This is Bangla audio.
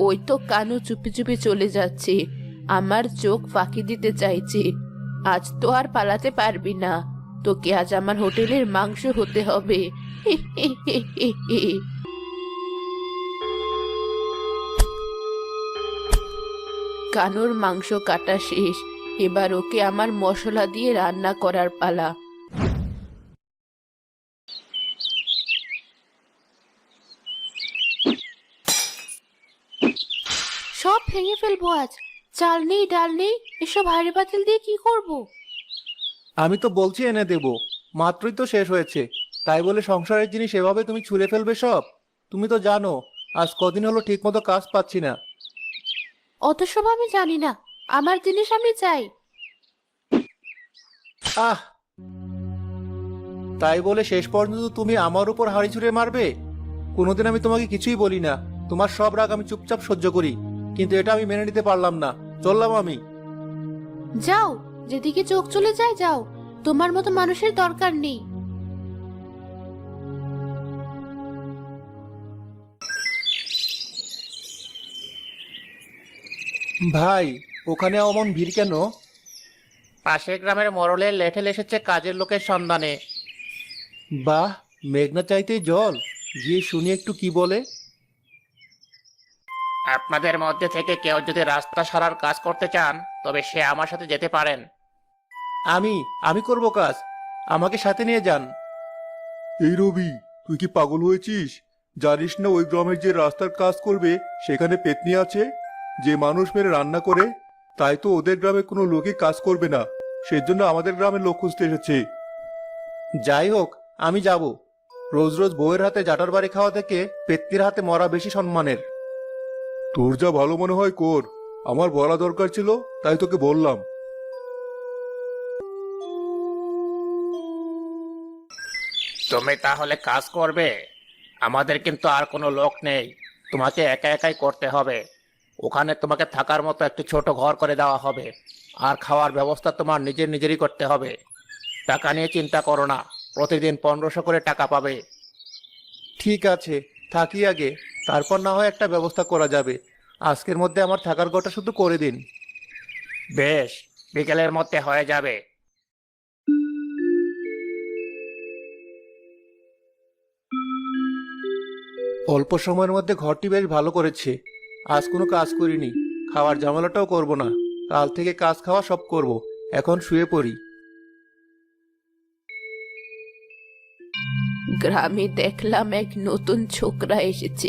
ওই তো কানু চুপি চুপি চলে যাচ্ছে, আমার চোখ ফাঁকি দিতে চাইছে। আজ তো আর পালাতে পারবি না, তোকে আজ আমার হোটেলের মাংস হতে হবে। কানুর মাংস কাটা শেষ, এবার ওকে আমার মশলা দিয়ে রান্না করার পালা। সব ভেঙে ফেলবো আজ। চাল নেই, ডাল নেই, এসব হাঁড়ি পাতিল দিয়ে কি করব? আমি তো বলছি এনে দেব, মাত্রই তো শেষ হয়েছে। তাই বলে সংসারের জিনিস এভাবে তুমি ছুঁড়ে ফেলবে সব? তুমি তো জানো আজ কদিন হলো ঠিক মতো কাজ পাচ্ছি না। অত সব আমি জানি না, আমার জিনিস আমি চাই। আহ, তাই বলে শেষ পর্যন্ত তুমি আমার উপর হাঁড়ি ছুঁড়ে মারবে? কোনোদিন আমি তোমাকে কিছুই বলি না, তোমার সব রাগ আমি চুপচাপ সহ্য করি, কিন্তু এটা আমি মেনে নিতে পারলাম না। চললাম আমি। যাও, যেদিকে চোখ চলে যায় যাও, তোমার মতো মানুষের দরকার নেই। ভাই, ওখানে অমন ভিড় কেন? পাশের গ্রামের মোড়লের লেঠেল এসেছে কাজের লোকের সন্ধানে। বাহ, মেঘনা চাইতেই জল। গিয়ে শুনি একটু কি বলে। আপনাদের মধ্যে থেকে কেউ যদি রাস্তা সারার কাজ করতে চান তবে সে আমার সাথে যেতে পারেন। আমি আমি করব কাজ, আমাকে সাথে নিয়ে যান। এই রবি, তুই কি পাগল হয়েছিস? জানিস না ওই গ্রামের যে রাস্তার কাজ করবে সেখানে পেতনি আছে, যে মানুষ মেরে রান্না করে? তাই তো ওদের গ্রামে কোনো লোকই কাজ করবে না, সেজন্য আমাদের গ্রামে লোক খুঁজতে এসেছে। যাই হোক, আমি যাব। রোজ রোজ বউয়ের হাতে জাটার বাড়ি খাওয়া থেকে পেত্নির হাতে মরা বেশি সম্মানের। তোর যা ভালো মনে হয় কর, আমার বলা দরকার ছিল তাই তোকে বললাম। তুমি তাহলে কাজ করবে? আমাদের কিন্তু আর কোনো লোক নেই, তোমাকে একা একাই করতে হবে। ওখানে তোমাকে থাকার মতো একটি ছোট ঘর করে দেওয়া হবে, আর খাওয়ার ব্যবস্থা তোমার নিজেরই করতে হবে। টাকা নিয়ে চিন্তা করো না, প্রতিদিন 1500 করে টাকা পাবে। ঠিক আছে, থাকি আগে, তারপর না হয় একটা ব্যবস্থা করা যাবে। আজকের মধ্যে আমার থাকার ঘরটা শুধু করে দিন। বেশ, বিকেলের মধ্যে হয়ে যাবে। অল্প সময়ের মধ্যে ঘরটি বেশ ভালো করেছে। আজ কোনো কাজ করিনি, খাওয়ার ঝামেলাটাও করব না। কাল থেকে কাজ খাওয়া সব করব। এখন শুয়ে পড়ি। গ্রামে দেখলাম এক নতুন ছোকরা এসেছে।